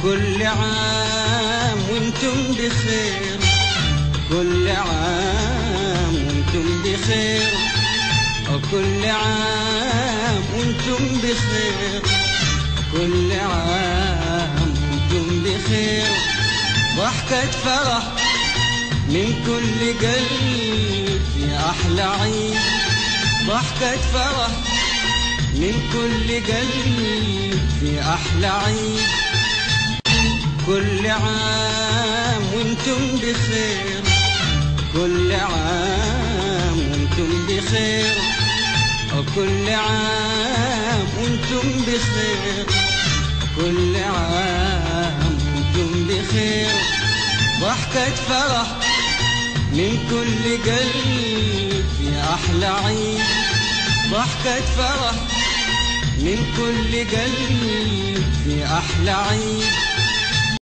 كل عام وانتم بخير، كل عام وانتم بخير، كل عام وانتم بخير، كل عام وانتم بخير. ضحكة فرح من كل قلب يا أحلى عيد، ضحكة فرح من كل قلب يا أحلى عيد. كل عام وانتم بخير، كل عام وانتم بخير، كل عام وانتم بخير، كل عام وانتم بخير. ضحكة فرح من كل قلب يا أحلى عيد، ضحكة فرح من كل قلب يا أحلى عيد.